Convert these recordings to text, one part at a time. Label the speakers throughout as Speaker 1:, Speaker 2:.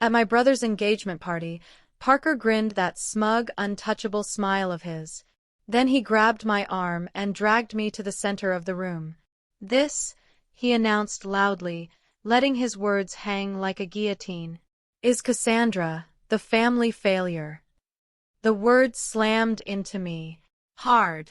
Speaker 1: At my brother's engagement party, Parker grinned that smug, untouchable smile of his. Then he grabbed my arm and dragged me to the center of the room. "This," he announced loudly, letting his words hang like a guillotine, "is Cassandra, the family failure." The words slammed into me. Hard.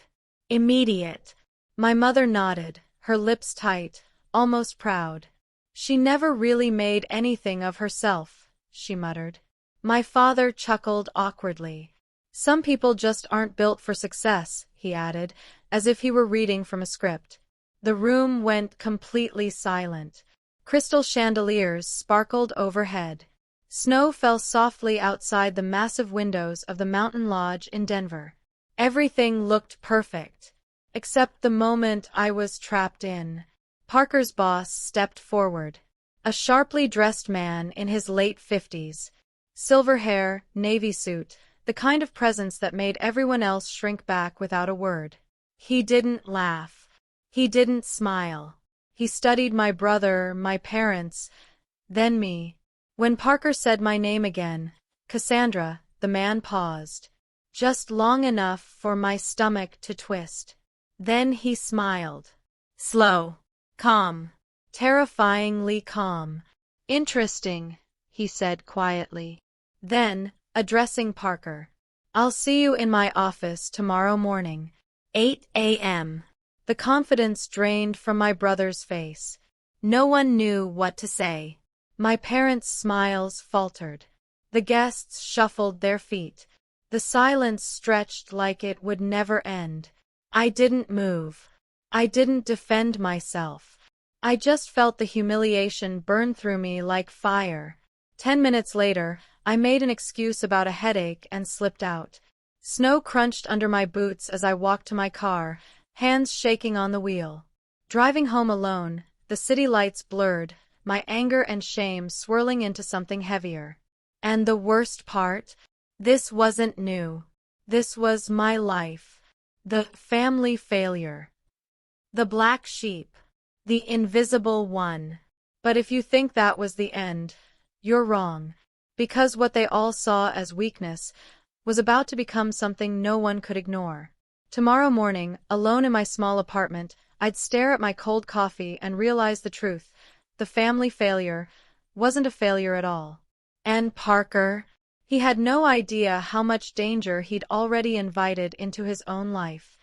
Speaker 1: Immediate. My mother nodded, her lips tight, almost proud. "She never really made anything of herself," she muttered. My father chuckled awkwardly. "Some people just aren't built for success," he added, as if he were reading from a script. The room went completely silent. Crystal chandeliers sparkled overhead. Snow fell softly outside the massive windows of the mountain lodge in Denver. Everything looked perfect, except the moment I was trapped in. Parker's boss stepped forward. A sharply dressed man in his late 50s. Silver hair, navy suit, the kind of presence that made everyone else shrink back without a word. He didn't laugh. He didn't smile. He studied my brother, my parents, then me. When Parker said my name again, Cassandra, the man paused. Just long enough for my stomach to twist. Then he smiled. Slow. Calm. Terrifyingly calm. "Interesting," he said quietly. Then, addressing Parker, "I'll see you in my office tomorrow morning, 8 a.m. The confidence drained from my brother's face. No one knew what to say. My parents' smiles faltered. The guests shuffled their feet. The silence stretched like it would never end. I didn't move. I didn't defend myself. I just felt the humiliation burn through me like fire. 10 minutes later, I made an excuse about a headache and slipped out. Snow crunched under my boots as I walked to my car, hands shaking on the wheel. Driving home alone, the city lights blurred, my anger and shame swirling into something heavier. And the worst part? This wasn't new. This was my life. The family failure. The black sheep. The invisible one. But if you think that was the end, you're wrong. Because what they all saw as weakness was about to become something no one could ignore. Tomorrow morning, alone in my small apartment, I'd stare at my cold coffee and realize the truth. The family failure wasn't a failure at all. And Parker? He had no idea how much danger he'd already invited into his own life.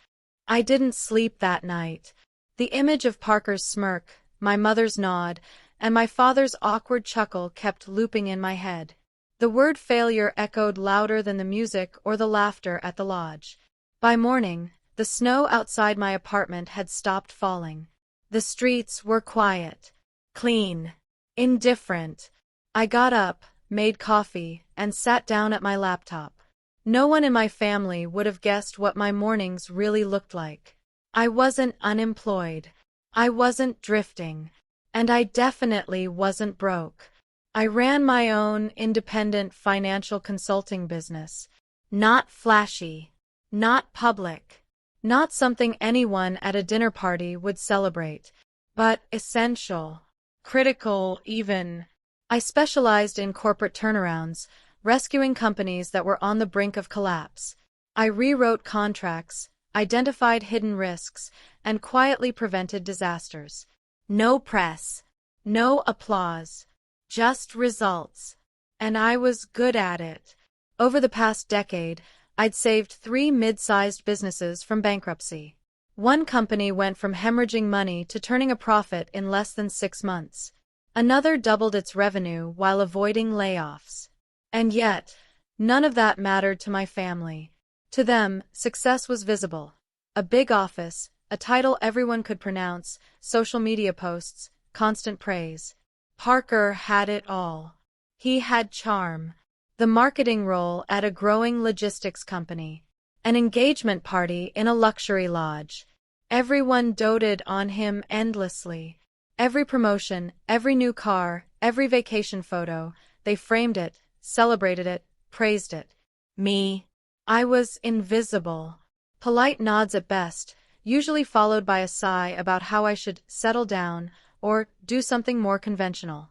Speaker 1: I didn't sleep that night. The image of Parker's smirk, my mother's nod, and my father's awkward chuckle kept looping in my head. The word failure echoed louder than the music or the laughter at the lodge. By morning, the snow outside my apartment had stopped falling. The streets were quiet, clean, indifferent. I got up, made coffee, and sat down at my laptop. No one in my family would have guessed what my mornings really looked like. I wasn't unemployed. I wasn't drifting. And I definitely wasn't broke. I ran my own independent financial consulting business. Not flashy. Not public. Not something anyone at a dinner party would celebrate. But essential. Critical, even. I specialized in corporate turnarounds, rescuing companies that were on the brink of collapse. I rewrote contracts, identified hidden risks, and quietly prevented disasters. No press. No applause. Just results. And I was good at it. Over the past decade, I'd saved 3 mid-sized businesses from bankruptcy. One company went from hemorrhaging money to turning a profit in less than 6 months. Another doubled its revenue while avoiding layoffs. And yet, none of that mattered to my family. To them, success was visible. A big office, a title everyone could pronounce, social media posts, constant praise. Parker had it all. He had charm. The marketing role at a growing logistics company. An engagement party in a luxury lodge. Everyone doted on him endlessly. Every promotion, every new car, every vacation photo, they framed it, celebrated it, praised it. Me? I was invisible. Polite nods at best, usually followed by a sigh about how I should settle down or do something more conventional.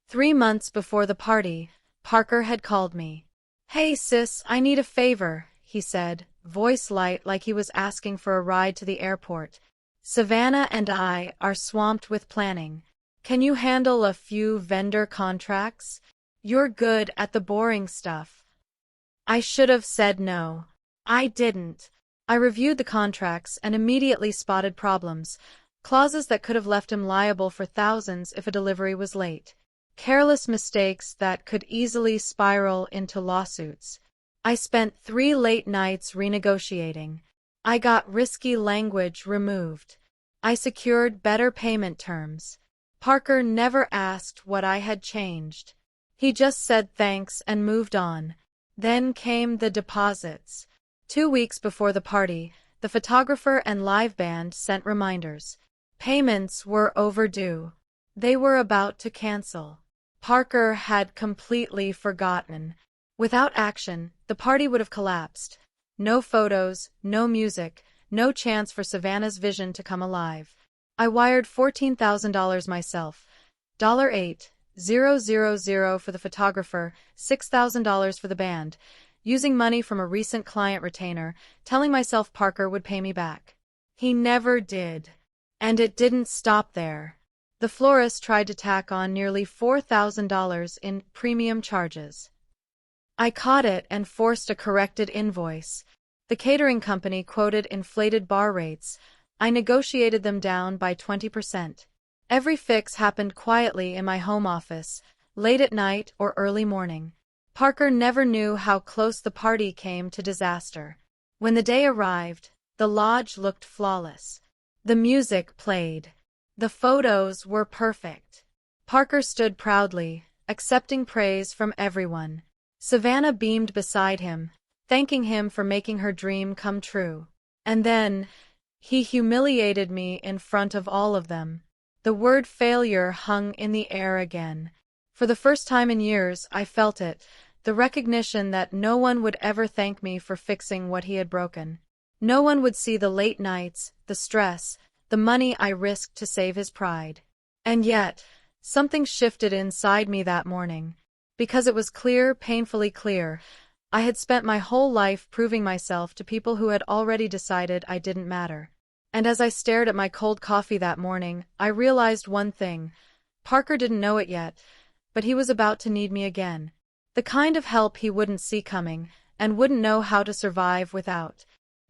Speaker 1: 3 months before the party, Parker had called me. "Hey sis, I need a favor," he said, voice light like he was asking for a ride to the airport. "Savannah and I are swamped with planning. Can you handle a few vendor contracts? You're good at the boring stuff." I should have said no. I didn't. I reviewed the contracts and immediately spotted problems, clauses that could have left him liable for thousands if a delivery was late. Careless mistakes that could easily spiral into lawsuits. I spent 3 late nights renegotiating. I got risky language removed. I secured better payment terms. Parker never asked what I had changed. He just said thanks and moved on. Then came the deposits. 2 weeks before the party, the photographer and live band sent reminders. Payments were overdue. They were about to cancel. Parker had completely forgotten. Without action, the party would have collapsed. No photos, no music, no chance for Savannah's vision to come alive. I wired $14,000 myself. $8,000 for the photographer, $6,000 for the band, using money from a recent client retainer, telling myself Parker would pay me back. He never did. And it didn't stop there. The florist tried to tack on nearly $4,000 in premium charges. I caught it and forced a corrected invoice. The catering company quoted inflated bar rates. I negotiated them down by 20%. Every fix happened quietly in my home office, late at night or early morning. Parker never knew how close the party came to disaster. When the day arrived, the lodge looked flawless. The music played. The photos were perfect. Parker stood proudly, accepting praise from everyone. Savannah beamed beside him, thanking him for making her dream come true. And then, he humiliated me in front of all of them. The word failure hung in the air again. For the first time in years, I felt it, the recognition that no one would ever thank me for fixing what he had broken. No one would see the late nights, the stress, the money I risked to save his pride. And yet, something shifted inside me that morning. Because it was clear, painfully clear, I had spent my whole life proving myself to people who had already decided I didn't matter. And as I stared at my cold coffee that morning, I realized one thing. Parker didn't know it yet, but he was about to need me again. The kind of help he wouldn't see coming, and wouldn't know how to survive without.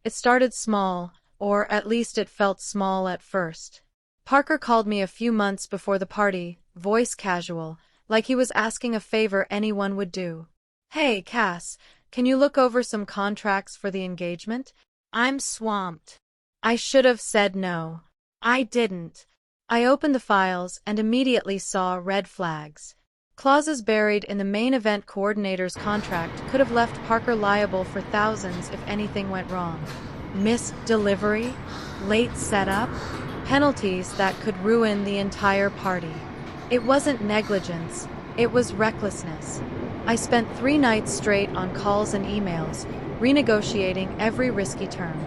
Speaker 1: It started small, or at least it felt small at first. Parker called me a few months before the party, voice casual, like he was asking a favor anyone would do. "Hey, Cass, can you look over some contracts for the engagement? I'm swamped." I should have said no. I didn't. I opened the files and immediately saw red flags. Clauses buried in the main event coordinator's contract could have left Parker liable for thousands if anything went wrong. Missed delivery, late setup, penalties that could ruin the entire party. It wasn't negligence, it was recklessness. I spent 3 nights straight on calls and emails, renegotiating every risky term.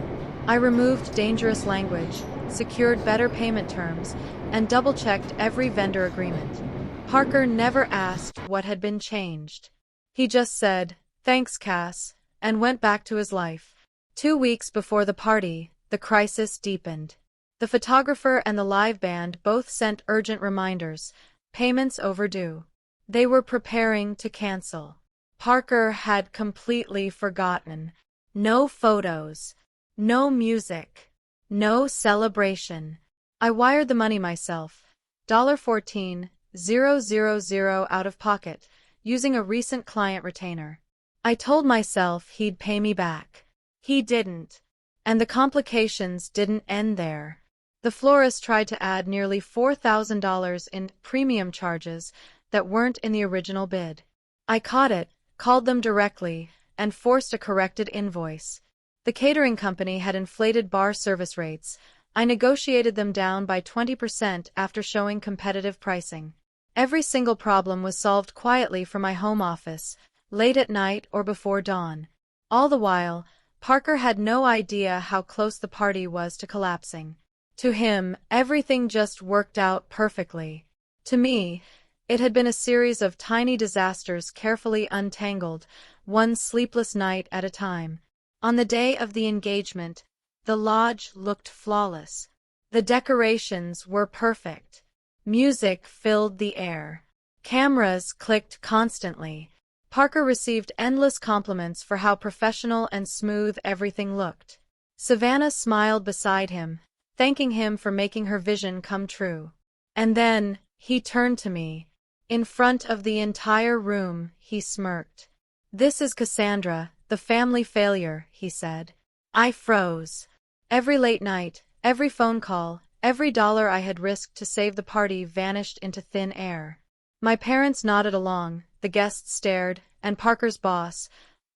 Speaker 1: I removed dangerous language, secured better payment terms, and double-checked every vendor agreement. Parker never asked what had been changed. He just said, "Thanks, Cass," and went back to his life. 2 weeks before the party, the crisis deepened. The photographer and the live band both sent urgent reminders, payments overdue. They were preparing to cancel. Parker had completely forgotten. No photos. No music. No celebration. I wired the money myself. $14,000 out of pocket, using a recent client retainer. I told myself he'd pay me back. He didn't. And the complications didn't end there. The florist tried to add nearly $4,000 in premium charges that weren't in the original bid. I caught it, called them directly, and forced a corrected invoice. The catering company had inflated bar service rates. I negotiated them down by 20% after showing competitive pricing. Every single problem was solved quietly from my home office, late at night or before dawn. All the while, Parker had no idea how close the party was to collapsing. To him, everything just worked out perfectly. To me, It had been a series of tiny disasters carefully untangled, one sleepless night at a time. On the day of the engagement, the lodge looked flawless. The decorations were perfect. Music filled the air. Cameras clicked constantly. Parker received endless compliments for how professional and smooth everything looked. Savannah smiled beside him, thanking him for making her vision come true. And then, he turned to me. In front of the entire room, he smirked. "This is Cassandra, the family failure," he said. I froze. Every late night, every phone call, every dollar I had risked to save the party vanished into thin air. My parents nodded along, the guests stared, and Parker's boss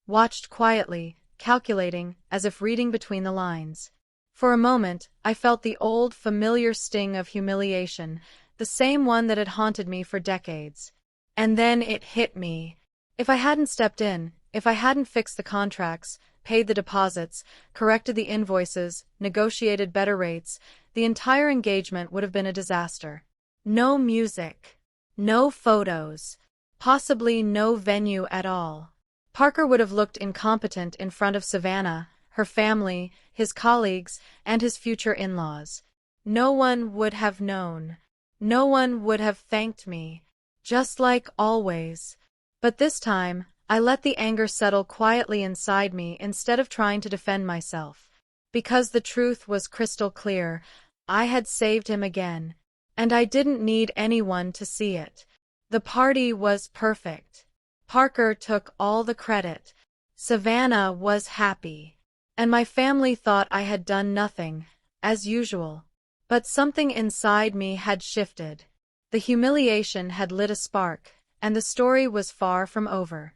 Speaker 1: watched quietly, calculating, as if reading between the lines. For a moment, I felt the old, familiar sting of humiliation, the same one that had haunted me for decades. And then it hit me. If I hadn't stepped in, if I hadn't fixed the contracts, paid the deposits, corrected the invoices, negotiated better rates, the entire engagement would have been a disaster. No music. No photos. Possibly no venue at all. Parker would have looked incompetent in front of Savannah, her family, his colleagues, and his future in-laws. No one would have known. No one would have thanked me. Just like always. But this time, I let the anger settle quietly inside me instead of trying to defend myself. Because the truth was crystal clear, I had saved him again. And I didn't need anyone to see it. The party was perfect. Parker took all the credit. Savannah was happy. And my family thought I had done nothing, as usual. But something inside me had shifted. The humiliation had lit a spark, and the story was far from over.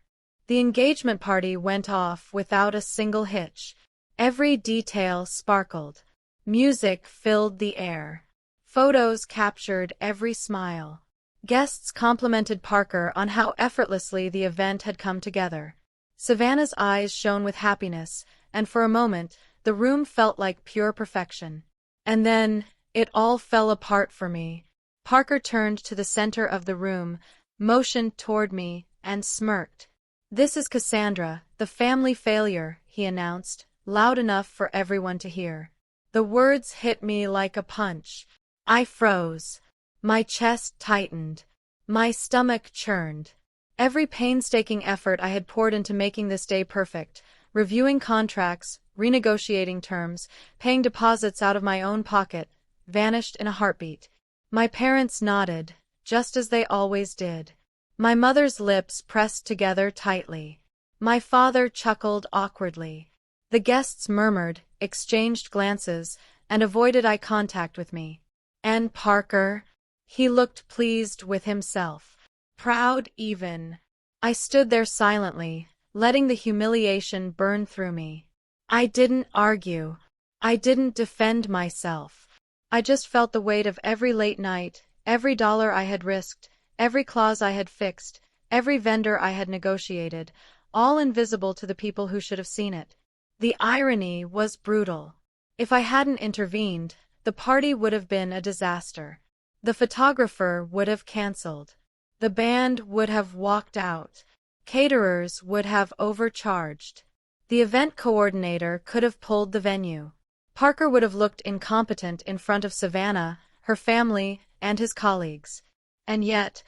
Speaker 1: The engagement party went off without a single hitch. Every detail sparkled. Music filled the air. Photos captured every smile. Guests complimented Parker on how effortlessly the event had come together. Savannah's eyes shone with happiness, and for a moment, the room felt like pure perfection. And then, it all fell apart for me. Parker turned to the center of the room, motioned toward me, and smirked. "This is Cassandra, the family failure," he announced, loud enough for everyone to hear. The words hit me like a punch. I froze. My chest tightened. My stomach churned. Every painstaking effort I had poured into making this day perfect, reviewing contracts, renegotiating terms, paying deposits out of my own pocket, vanished in a heartbeat. My parents nodded, just as they always did. My mother's lips pressed together tightly. My father chuckled awkwardly. The guests murmured, exchanged glances, and avoided eye contact with me. And Parker? He looked pleased with himself. Proud even. I stood there silently, letting the humiliation burn through me. I didn't argue. I didn't defend myself. I just felt the weight of every late night, every dollar I had risked, every clause I had fixed, every vendor I had negotiated, all invisible to the people who should have seen it. The irony was brutal. If I hadn't intervened, the party would have been a disaster. The photographer would have canceled. The band would have walked out. Caterers would have overcharged. The event coordinator could have pulled the venue. Parker would have looked incompetent in front of Savannah, her family, and his colleagues. And yet,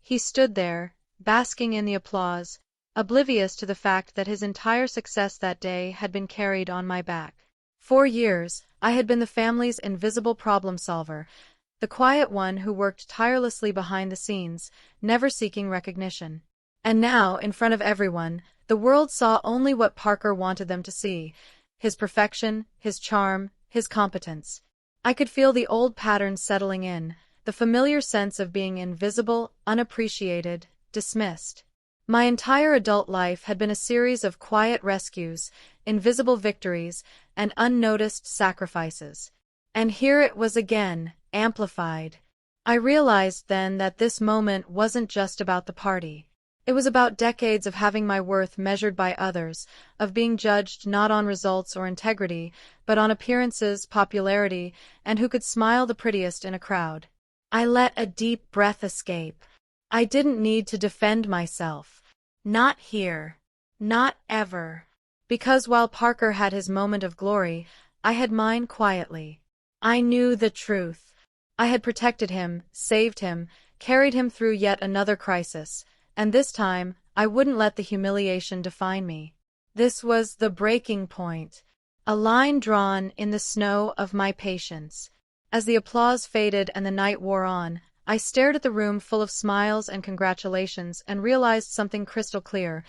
Speaker 1: he stood there, basking in the applause, oblivious to the fact that his entire success that day had been carried on my back. For years, I had been the family's invisible problem solver, the quiet one who worked tirelessly behind the scenes, never seeking recognition. And now, in front of everyone, the world saw only what Parker wanted them to see: his perfection, his charm, his competence. I could feel the old patterns settling in, the familiar sense of being invisible, unappreciated, dismissed. My entire adult life had been a series of quiet rescues, invisible victories, and unnoticed sacrifices. And here it was again, amplified. I realized then that this moment wasn't just about the party. It was about decades of having my worth measured by others, of being judged not on results or integrity, but on appearances, popularity, and who could smile the prettiest in a crowd. I let a deep breath escape. I didn't need to defend myself. Not here. Not ever. Because while Parker had his moment of glory, I had mine quietly. I knew the truth. I had protected him, saved him, carried him through yet another crisis, and this time, I wouldn't let the humiliation define me. This was the breaking point, a line drawn in the snow of my patience. As the applause faded and the night wore on, I stared at the room full of smiles and congratulations and realized something crystal clear.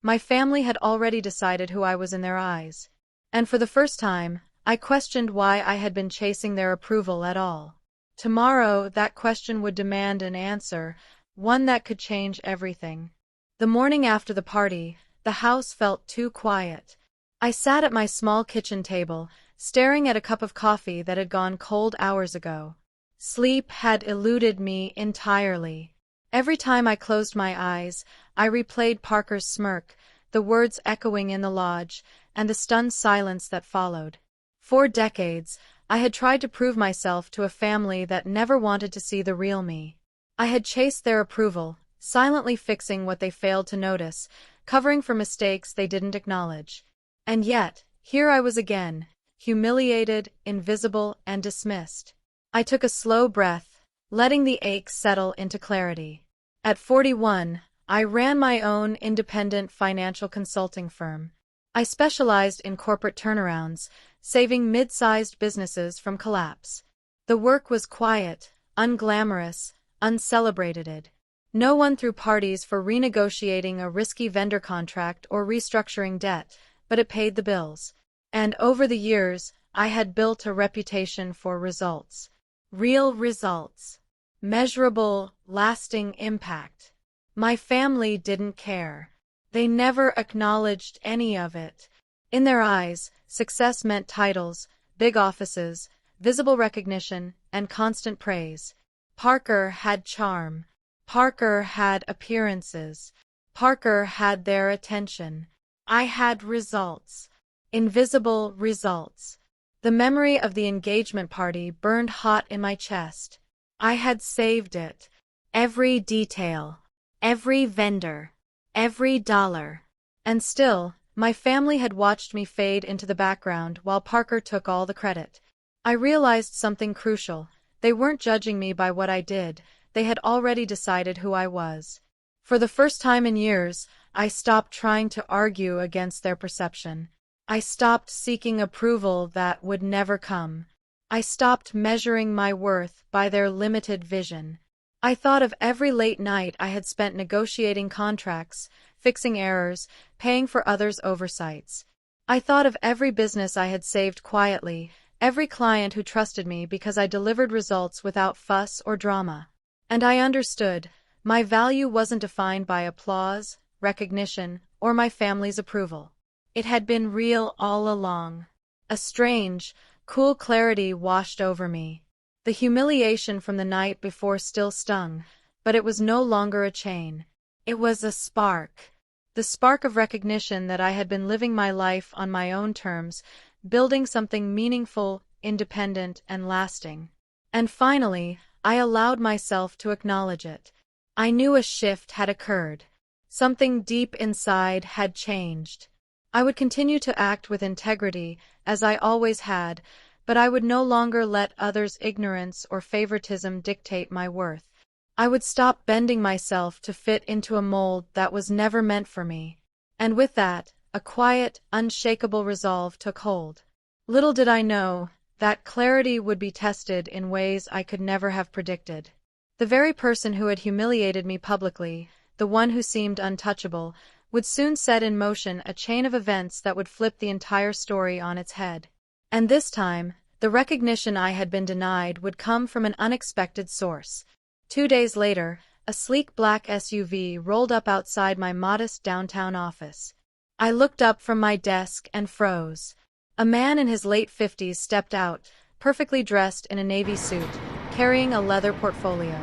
Speaker 1: My family had already decided who I was in their eyes. And for the first time, I questioned why I had been chasing their approval at all. Tomorrow, that question would demand an answer, one that could change everything. The morning after the party, the house felt too quiet. I sat at my small kitchen table, staring at a cup of coffee that had gone cold hours ago. Sleep had eluded me entirely. Every time I closed my eyes, I replayed Parker's smirk, the words echoing in the lodge, and the stunned silence that followed. For decades, I had tried to prove myself to a family that never wanted to see the real me. I had chased their approval, silently fixing what they failed to notice, covering for mistakes they didn't acknowledge. And yet, here I was again, humiliated, invisible, and dismissed. I took a slow breath, letting the ache settle into clarity. At 41, I ran my own independent financial consulting firm. I specialized in corporate turnarounds, saving mid-sized businesses from collapse. The work was quiet, unglamorous, uncelebrated. No one threw parties for renegotiating a risky vendor contract or restructuring debt, but it paid the bills. And over the years, I had built a reputation for results. Real results. Measurable, lasting impact. My family didn't care. They never acknowledged any of it. In their eyes, success meant titles, big offices, visible recognition, and constant praise. Parker had charm. Parker had appearances. Parker had their attention. I had results. Invisible results. The memory of the engagement party burned hot in my chest. I had saved it. Every detail. Every vendor. Every dollar. And still, my family had watched me fade into the background while Parker took all the credit. I realized something crucial. They weren't judging me by what I did. They had already decided who I was. For the first time in years, I stopped trying to argue against their perception. I stopped seeking approval that would never come. I stopped measuring my worth by their limited vision. I thought of every late night I had spent negotiating contracts, fixing errors, paying for others' oversights. I thought of every business I had saved quietly, every client who trusted me because I delivered results without fuss or drama. And I understood, my value wasn't defined by applause, recognition, or my family's approval. It had been real all along. A strange, cool clarity washed over me. The humiliation from the night before still stung, but it was no longer a chain. It was a spark. The spark of recognition that I had been living my life on my own terms, building something meaningful, independent, and lasting. And finally, I allowed myself to acknowledge it. I knew a shift had occurred. Something deep inside had changed. I would continue to act with integrity, as I always had, but I would no longer let others' ignorance or favoritism dictate my worth. I would stop bending myself to fit into a mold that was never meant for me. And with that, a quiet, unshakable resolve took hold. Little did I know, that clarity would be tested in ways I could never have predicted. The very person who had humiliated me publicly, the one who seemed untouchable, would soon set in motion a chain of events that would flip the entire story on its head. And this time, the recognition I had been denied would come from an unexpected source. 2 days later, a sleek black SUV rolled up outside my modest downtown office. I looked up from my desk and froze. A man in his late 50s stepped out, perfectly dressed in a navy suit, carrying a leather portfolio.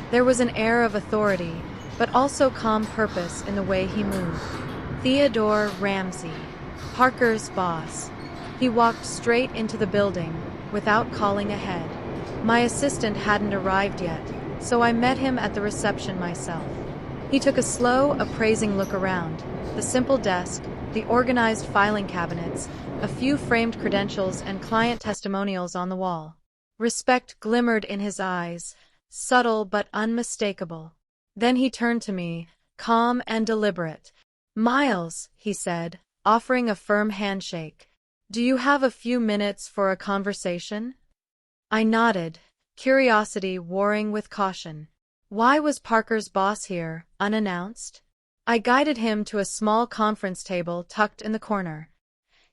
Speaker 1: There was an air of authority, but also calm purpose in the way he moved. Theodore Ramsey, Parker's boss. He walked straight into the building, without calling ahead. My assistant hadn't arrived yet, so I met him at the reception myself. He took a slow, appraising look around. The simple desk, the organized filing cabinets, a few framed credentials and client testimonials on the wall. Respect glimmered in his eyes, subtle but unmistakable. Then he turned to me, calm and deliberate. "Miles," he said, offering a firm handshake. "Do you have a few minutes for a conversation?" I nodded, curiosity warring with caution. Why was Parker's boss here, unannounced? I guided him to a small conference table tucked in the corner.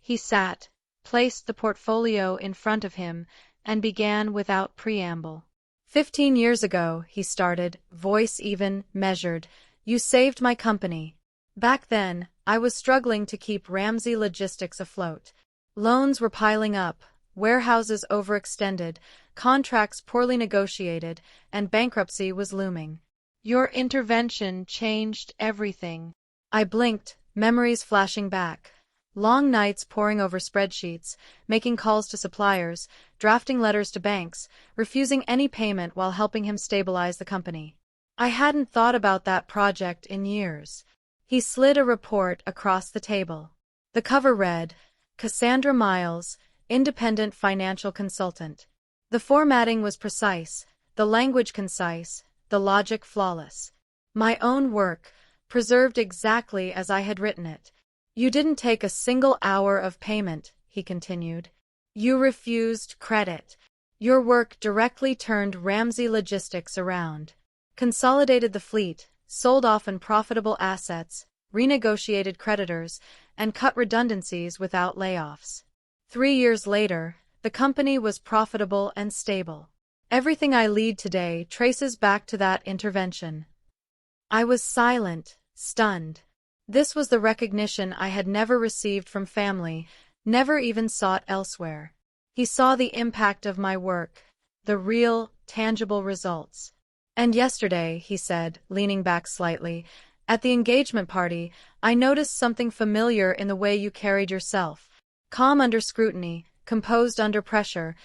Speaker 1: He sat, placed the portfolio in front of him, and began without preamble. 15 years ago, he started, voice even, measured, you saved my company. Back then, I was struggling to keep Ramsey Logistics afloat. Loans were piling up, warehouses overextended, contracts poorly negotiated, and bankruptcy was looming. Your intervention changed everything. I blinked, memories flashing back. Long nights poring over spreadsheets, making calls to suppliers, drafting letters to banks, refusing any payment while helping him stabilize the company. I hadn't thought about that project in years. He slid a report across the table. The cover read, Cassandra Miles, Independent Financial Consultant. The formatting was precise, the language concise, the logic flawless. My own work, preserved exactly as I had written it. You didn't take a single hour of payment, he continued. You refused credit. Your work directly turned Ramsey Logistics around. Consolidated the fleet, sold off unprofitable assets, renegotiated creditors, and cut redundancies without layoffs. 3 years later, the company was profitable and stable. Everything I lead today traces back to that intervention. I was silent, stunned. This was the recognition I had never received from family, never even sought elsewhere. He saw the impact of my work, the real, tangible results. And yesterday, he said, leaning back slightly, at the engagement party, I noticed something familiar in the way you carried yourself. Calm under scrutiny, composed under pressure,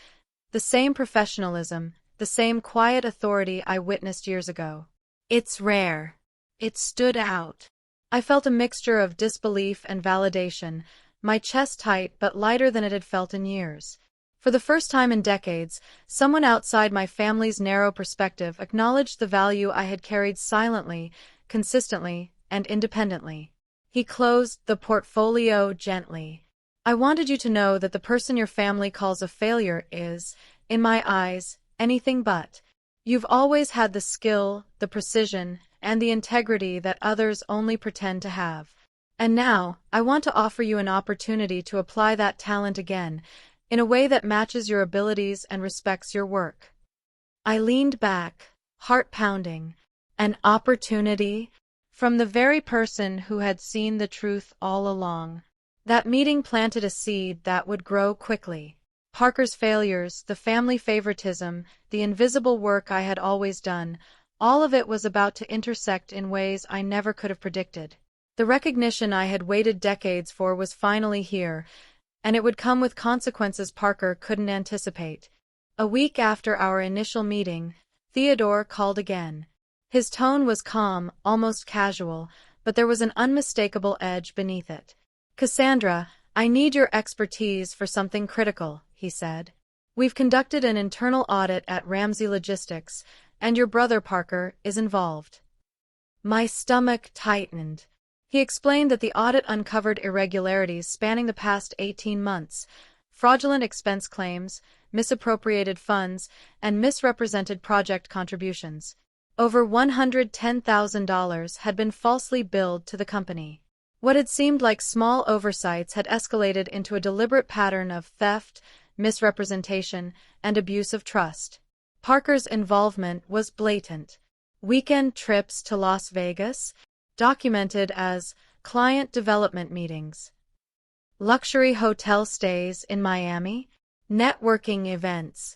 Speaker 1: the same professionalism, the same quiet authority I witnessed years ago. It's rare. It stood out. I felt a mixture of disbelief and validation, my chest tight but lighter than it had felt in years. For the first time in decades, someone outside my family's narrow perspective acknowledged the value I had carried silently, consistently, and independently. He closed the portfolio gently. I wanted you to know that the person your family calls a failure is, in my eyes, anything but. You've always had the skill, the precision, and the integrity that others only pretend to have. And now, I want to offer you an opportunity to apply that talent again, in a way that matches your abilities and respects your work. I leaned back, heart pounding. An opportunity? From the very person who had seen the truth all along. That meeting planted a seed that would grow quickly. Parker's failures, the family favoritism, the invisible work I had always done, all of it was about to intersect in ways I never could have predicted. The recognition I had waited decades for was finally here, and it would come with consequences Parker couldn't anticipate. A week after our initial meeting, Theodore called again. His tone was calm, almost casual, but there was an unmistakable edge beneath it. Cassandra, I need your expertise for something critical, he said. We've conducted an internal audit at Ramsey Logistics, and your brother Parker is involved. My stomach tightened. He explained that the audit uncovered irregularities spanning the past 18 months, fraudulent expense claims, misappropriated funds, and misrepresented project contributions. Over $110,000 had been falsely billed to the company. What had seemed like small oversights had escalated into a deliberate pattern of theft, misrepresentation, and abuse of trust. Parker's involvement was blatant. Weekend trips to Las Vegas, documented as client development meetings. Luxury hotel stays in Miami, networking events.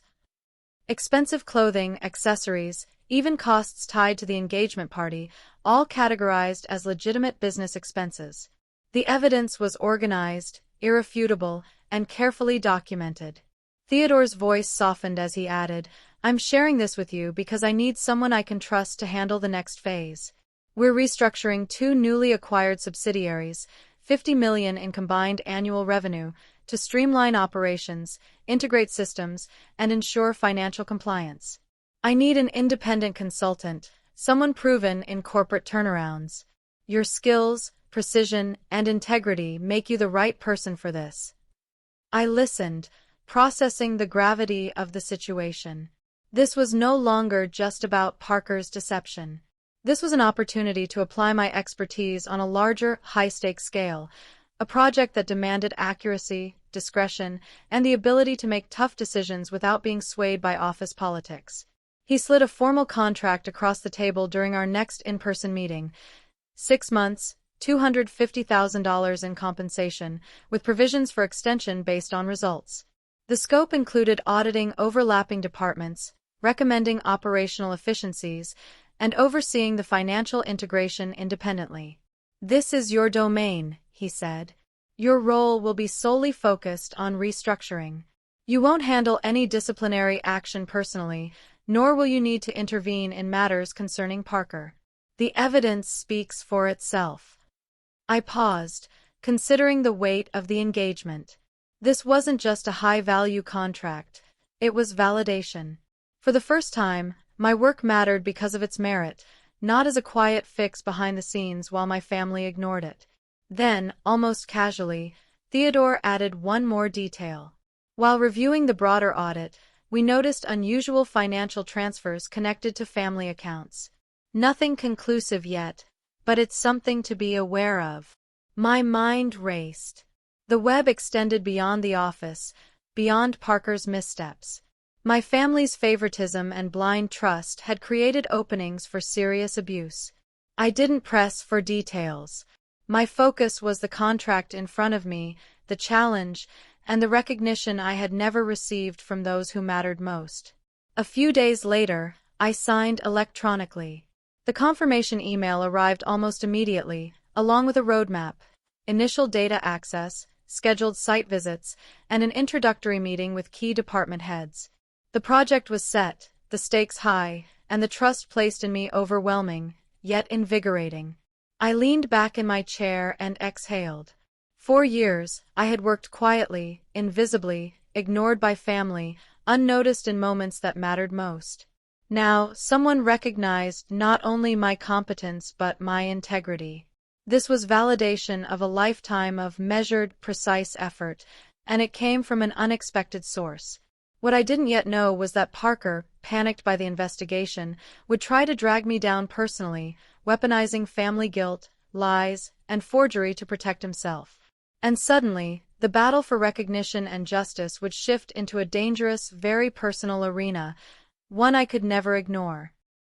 Speaker 1: Expensive clothing, accessories, even costs tied to the engagement party, all categorized as legitimate business expenses. The evidence was organized, irrefutable, and carefully documented. Theodore's voice softened as he added, I'm sharing this with you because I need someone I can trust to handle the next phase. We're restructuring two newly acquired subsidiaries, 50 million in combined annual revenue, to streamline operations, integrate systems, and ensure financial compliance. I need an independent consultant, someone proven in corporate turnarounds. Your skills, precision, and integrity make you the right person for this. I listened, processing the gravity of the situation. This was no longer just about Parker's deception. This was an opportunity to apply my expertise on a larger, high-stakes scale, a project that demanded accuracy, discretion, and the ability to make tough decisions without being swayed by office politics. He slid a formal contract across the table during our next in-person meeting. 6 months, $250,000 in compensation, with provisions for extension based on results. The scope included auditing overlapping departments, recommending operational efficiencies, and overseeing the financial integration independently. This is your domain, he said. Your role will be solely focused on restructuring. You won't handle any disciplinary action personally, nor will you need to intervene in matters concerning Parker. The evidence speaks for itself. I paused, considering the weight of the engagement. This wasn't just a high-value contract. It was validation. For the first time, my work mattered because of its merit, not as a quiet fix behind the scenes while my family ignored it. Then, almost casually, Theodore added one more detail. While reviewing the broader audit, we noticed unusual financial transfers connected to family accounts. Nothing conclusive yet, but it's something to be aware of. My mind raced. The web extended beyond the office, beyond Parker's missteps. My family's favoritism and blind trust had created openings for serious abuse. I didn't press for details. My focus was the contract in front of me, the challenge, and the recognition I had never received from those who mattered most. A few days later, I signed electronically. The confirmation email arrived almost immediately, along with a roadmap, initial data access, scheduled site visits, and an introductory meeting with key department heads. The project was set, the stakes high, and the trust placed in me overwhelming, yet invigorating. I leaned back in my chair and exhaled. 4 years, I had worked quietly, invisibly, ignored by family, unnoticed in moments that mattered most. Now, someone recognized not only my competence but my integrity. This was validation of a lifetime of measured, precise effort, and it came from an unexpected source. What I didn't yet know was that Parker, panicked by the investigation, would try to drag me down personally, weaponizing family guilt, lies, and forgery to protect himself. And suddenly, the battle for recognition and justice would shift into a dangerous, very personal arena, one I could never ignore.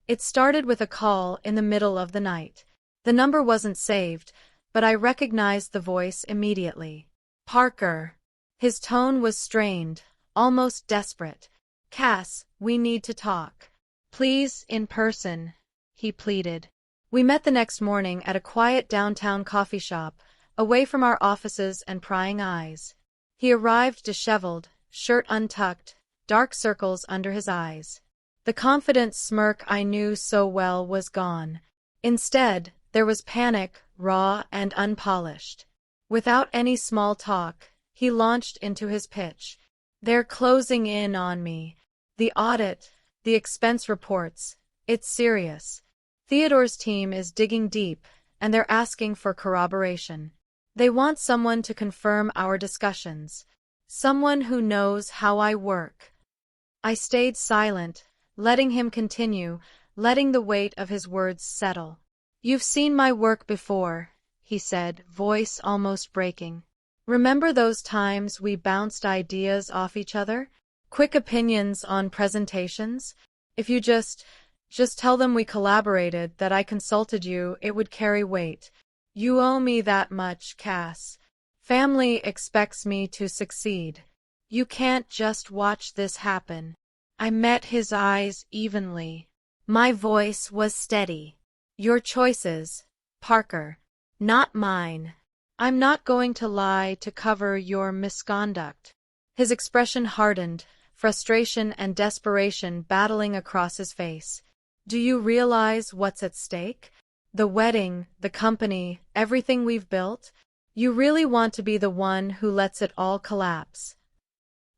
Speaker 1: It started with a call in the middle of the night. The number wasn't saved, but I recognized the voice immediately. Parker. His tone was strained, almost desperate. Cass, we need to talk. Please, in person, he pleaded. We met the next morning at a quiet downtown coffee shop, away from our offices and prying eyes. He arrived disheveled, shirt untucked, dark circles under his eyes. The confident smirk I knew so well was gone. Instead, there was panic, raw and unpolished. Without any small talk, he launched into his pitch. They're closing in on me. The audit, the expense reports, it's serious. Theodore's team is digging deep, and they're asking for corroboration. They want someone to confirm our discussions. Someone who knows how I work. I stayed silent, letting him continue, letting the weight of his words settle. You've seen my work before, he said, voice almost breaking. Remember those times we bounced ideas off each other? Quick opinions on presentations? If you just tell them we collaborated, that I consulted you, it would carry weight. You owe me that much, Cass. Family expects me to succeed. You can't just watch this happen. I met his eyes evenly. My voice was steady. Your choices, Parker, not mine. I'm not going to lie to cover your misconduct. His expression hardened, frustration and desperation battling across his face. "Do you realize what's at stake? The wedding, the company, everything we've built? You really want to be the one who lets it all collapse?"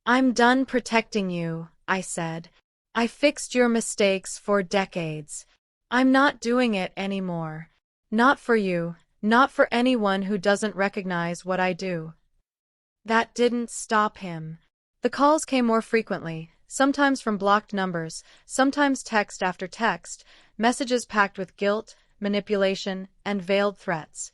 Speaker 1: "I'm done protecting you," I said. "I fixed your mistakes for decades. I'm not doing it anymore. Not for you, not for anyone who doesn't recognize what I do." That didn't stop him. The calls came more frequently, sometimes from blocked numbers, sometimes text after text, messages packed with guilt, manipulation, and veiled threats.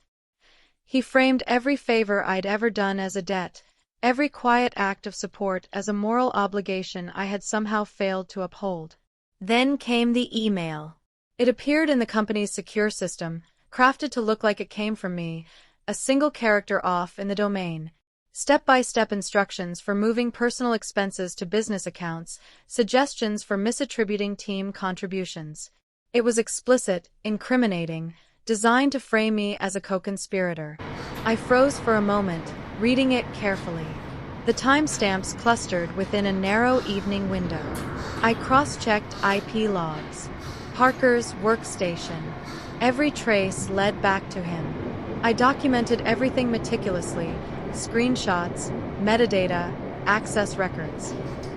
Speaker 1: He framed every favor I'd ever done as a debt, every quiet act of support as a moral obligation I had somehow failed to uphold. Then came the email. It appeared in the company's secure system, crafted to look like it came from me, a single character off in the domain. Step-by-step instructions for moving personal expenses to business accounts, suggestions for misattributing team contributions. It was explicit, incriminating, designed to frame me as a co-conspirator. I froze for a moment, reading it carefully. The timestamps clustered within a narrow evening window. I cross-checked IP logs. Parker's workstation. Every trace led back to him. I documented everything meticulously, screenshots, metadata, access records.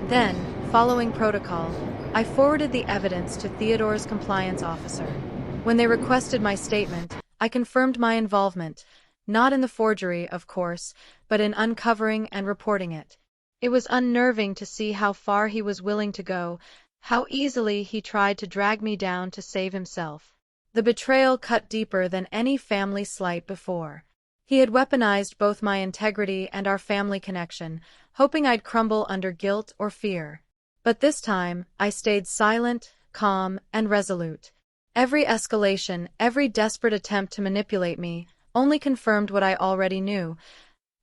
Speaker 1: Then, following protocol, I forwarded the evidence to Theodore's compliance officer. When they requested my statement, I confirmed my involvement, not in the forgery, of course, but in uncovering and reporting it. It was unnerving to see how far he was willing to go, how easily he tried to drag me down to save himself. The betrayal cut deeper than any family slight before. He had weaponized both my integrity and our family connection, hoping I'd crumble under guilt or fear. But this time, I stayed silent, calm, and resolute. Every escalation, every desperate attempt to manipulate me, only confirmed what I already knew.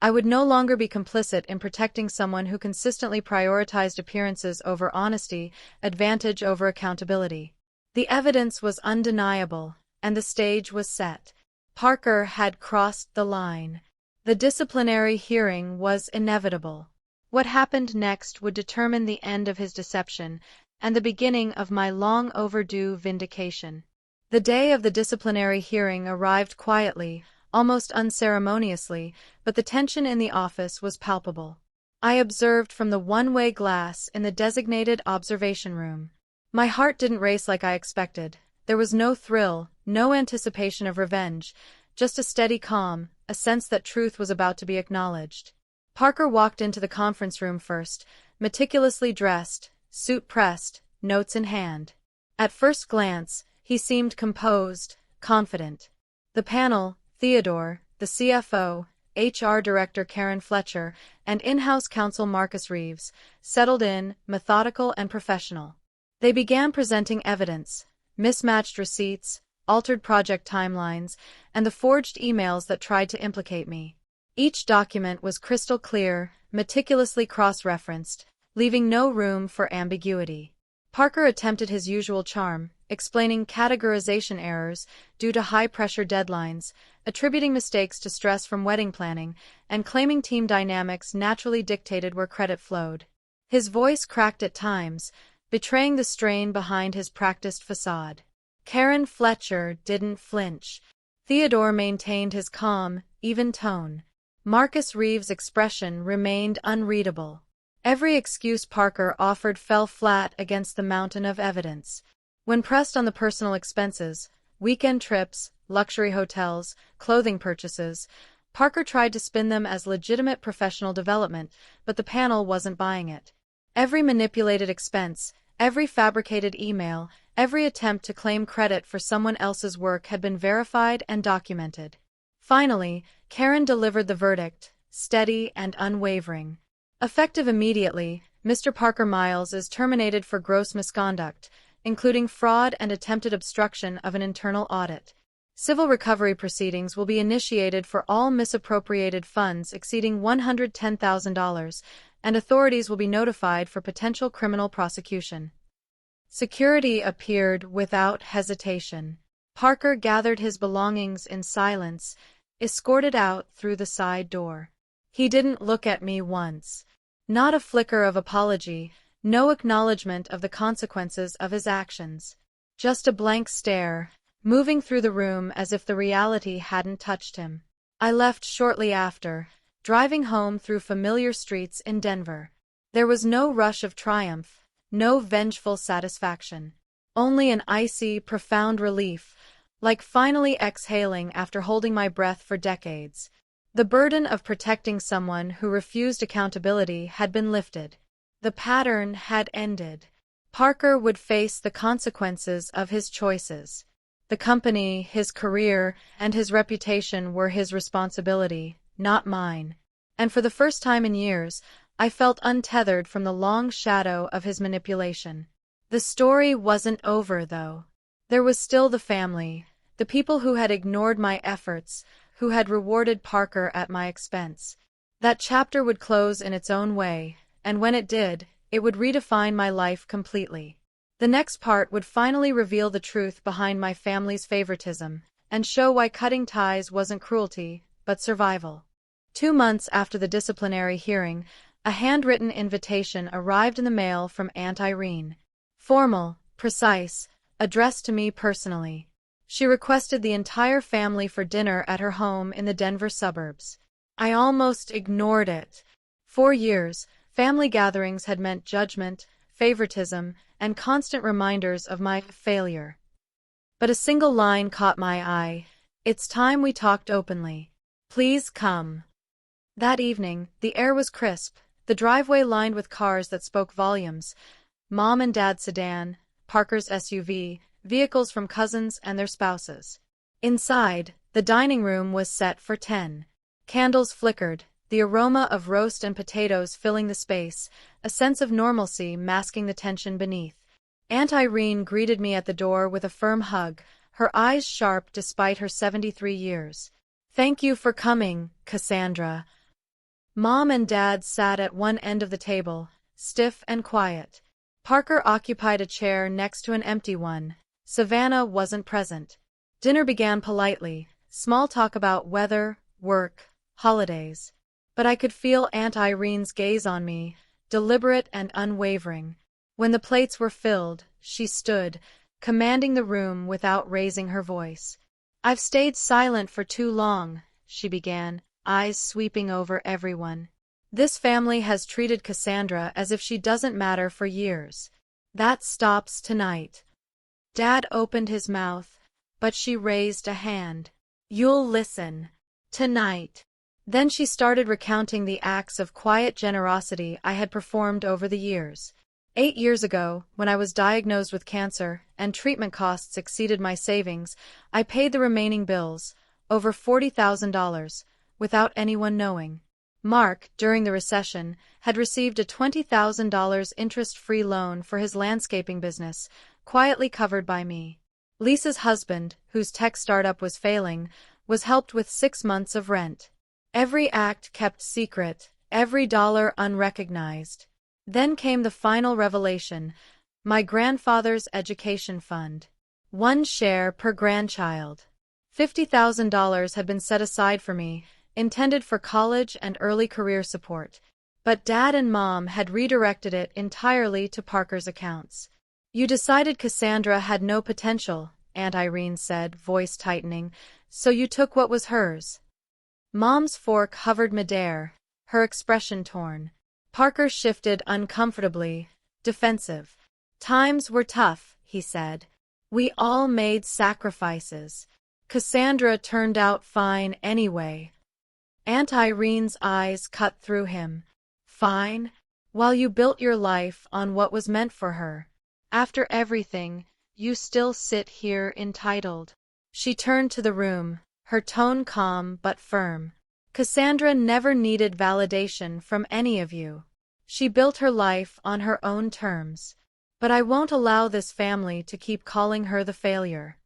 Speaker 1: I would no longer be complicit in protecting someone who consistently prioritized appearances over honesty, advantage over accountability. The evidence was undeniable, and the stage was set. Parker had crossed the line. The disciplinary hearing was inevitable. What happened next would determine the end of his deception and the beginning of my long-overdue vindication. The day of the disciplinary hearing arrived quietly, almost unceremoniously, but the tension in the office was palpable. I observed from the one-way glass in the designated observation room. My heart didn't race like I expected. There was no thrill, no anticipation of revenge, just a steady calm, a sense that truth was about to be acknowledged. Parker walked into the conference room first, meticulously dressed, suit pressed, notes in hand. At first glance, he seemed composed, confident. The panel, Theodore, the CFO, HR Director Karen Fletcher, and in-house counsel Marcus Reeves, settled in, methodical and professional. They began presenting evidence, mismatched receipts, altered project timelines, and the forged emails that tried to implicate me. Each document was crystal clear, meticulously cross-referenced, leaving no room for ambiguity. Parker attempted his usual charm, explaining categorization errors due to high-pressure deadlines, attributing mistakes to stress from wedding planning, and claiming team dynamics naturally dictated where credit flowed. His voice cracked at times, betraying the strain behind his practiced facade. Karen Fletcher didn't flinch. Theodore maintained his calm, even tone. Marcus Reeves' expression remained unreadable. Every excuse Parker offered fell flat against the mountain of evidence. When pressed on the personal expenses, weekend trips, luxury hotels, clothing purchases, Parker tried to spin them as legitimate professional development, but the panel wasn't buying it. Every manipulated expense, every fabricated email, every attempt to claim credit for someone else's work had been verified and documented. Finally, Karen delivered the verdict, steady and unwavering. Effective immediately, Mr. Parker Miles is terminated for gross misconduct, including fraud and attempted obstruction of an internal audit. Civil recovery proceedings will be initiated for all misappropriated funds exceeding $110,000, and authorities will be notified for potential criminal prosecution. Security appeared without hesitation. Parker gathered his belongings in silence, escorted out through the side door. He didn't look at me once. Not a flicker of apology, No acknowledgement of the consequences of his actions. Just a blank stare, moving through the room as if the reality hadn't touched him. I left shortly after, driving home through familiar streets in Denver. There was no rush of triumph, no vengeful satisfaction. Only an icy, profound relief, like finally exhaling after holding my breath for decades. The burden of protecting someone who refused accountability had been lifted. The pattern had ended. Parker would face the consequences of his choices. The company, his career, and his reputation were his responsibility, not mine. And for the first time in years, I felt untethered from the long shadow of his manipulation. The story wasn't over, though. There was still the family, the people who had ignored my efforts, who had rewarded Parker at my expense. That chapter would close in its own way, and when it did, it would redefine my life completely. The next part would finally reveal the truth behind my family's favoritism, and show why cutting ties wasn't cruelty, but survival. 2 months after the disciplinary hearing, a handwritten invitation arrived in the mail from Aunt Irene. Formal, precise, addressed to me personally. She requested the entire family for dinner at her home in the Denver suburbs. I almost ignored it. For years, family gatherings had meant judgment, favoritism, and constant reminders of my failure. But a single line caught my eye. "It's time we talked openly. Please come." That evening, the air was crisp, the driveway lined with cars that spoke volumes. Mom and Dad's sedan, Parker's SUV, vehicles from cousins and their spouses. Inside, the dining room was set for 10. Candles flickered, the aroma of roast and potatoes filling the space, a sense of normalcy masking the tension beneath. Aunt Irene greeted me at the door with a firm hug, her eyes sharp despite her 73 years. "Thank you for coming, Cassandra." Mom and Dad sat at one end of the table, stiff and quiet. Parker occupied a chair next to an empty one. Savannah wasn't present. Dinner began politely, small talk about weather, work, holidays. But I could feel Aunt Irene's gaze on me, deliberate and unwavering. When the plates were filled, she stood, commanding the room without raising her voice. "I've stayed silent for too long," she began, eyes sweeping over everyone. "This family has treated Cassandra as if she doesn't matter for years. That stops tonight." Dad opened his mouth, but she raised a hand. "You'll listen. Tonight." Then she started recounting the acts of quiet generosity I had performed over the years. 8 years ago, when I was diagnosed with cancer and treatment costs exceeded my savings, I paid the remaining bills, over $40,000, without anyone knowing. Mark, during the recession, had received a $20,000 interest-free loan for his landscaping business, quietly covered by me. Lisa's husband, whose tech startup was failing, was helped with 6 months of rent. Every act kept secret, every dollar unrecognized. Then came the final revelation: my grandfather's education fund. 1 share per grandchild. $50,000 had been set aside for me, intended for college and early career support. But Dad and Mom had redirected it entirely to Parker's accounts. "You decided Cassandra had no potential," Aunt Irene said, voice tightening, "so you took what was hers." Mom's fork hovered midair, her expression torn. Parker shifted uncomfortably, defensive. "Times were tough," he said. "We all made sacrifices. Cassandra turned out fine anyway." Aunt Irene's eyes cut through him. "Fine? While you built your life on what was meant for her. After everything, you still sit here entitled." She turned to the room, her tone calm but firm. "Cassandra never needed validation from any of you. She built her life on her own terms. But I won't allow this family to keep calling her the failure."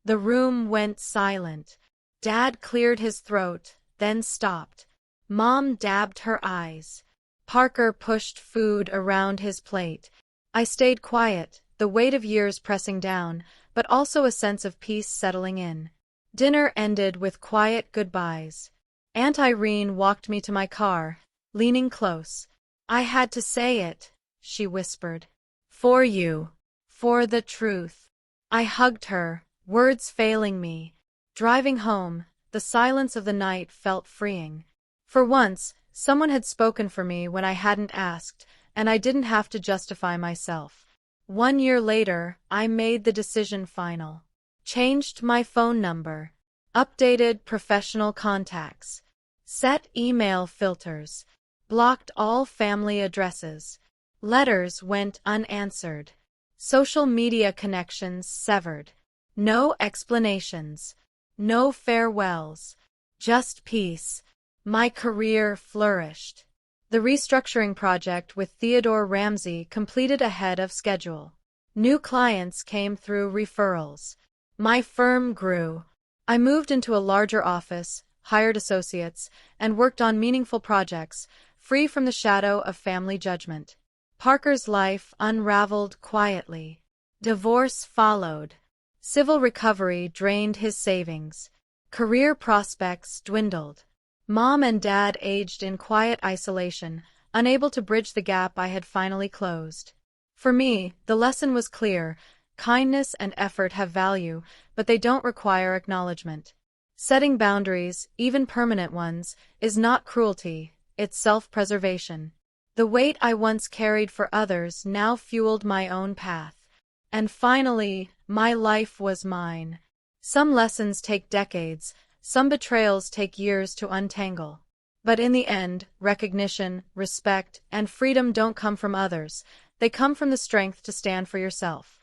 Speaker 1: The room went silent. Dad cleared his throat, then stopped. Mom dabbed her eyes. Parker pushed food around his plate. I stayed quiet, the weight of years pressing down, but also a sense of peace settling in. Dinner ended with quiet goodbyes. Aunt Irene walked me to my car, leaning close. "I had to say it," she whispered. For you. For the truth. I hugged her, words failing me. Driving home, the silence of the night felt freeing. For once, someone had spoken for me when I hadn't asked, and I didn't have to justify myself. 1 year later, I made the decision final. Changed my phone number. Updated professional contacts. Set email filters. Blocked all family addresses. Letters went unanswered. Social media connections severed. No explanations. No farewells. Just peace. My career flourished. The restructuring project with Theodore Ramsey completed ahead of schedule. New clients came through referrals. My firm grew. I moved into a larger office, hired associates, and worked on meaningful projects, free from the shadow of family judgment. Parker's life unraveled quietly. Divorce followed. Civil recovery drained his savings. Career prospects dwindled. Mom and Dad aged in quiet isolation, unable to bridge the gap I had finally closed. For me, the lesson was clear. Kindness and effort have value, but they don't require acknowledgement. Setting boundaries, even permanent ones, is not cruelty, it's self-preservation. The weight I once carried for others now fueled my own path. And finally, my life was mine. Some lessons take decades, some betrayals take years to untangle. But in the end, recognition, respect, and freedom don't come from others, they come from the strength to stand for yourself.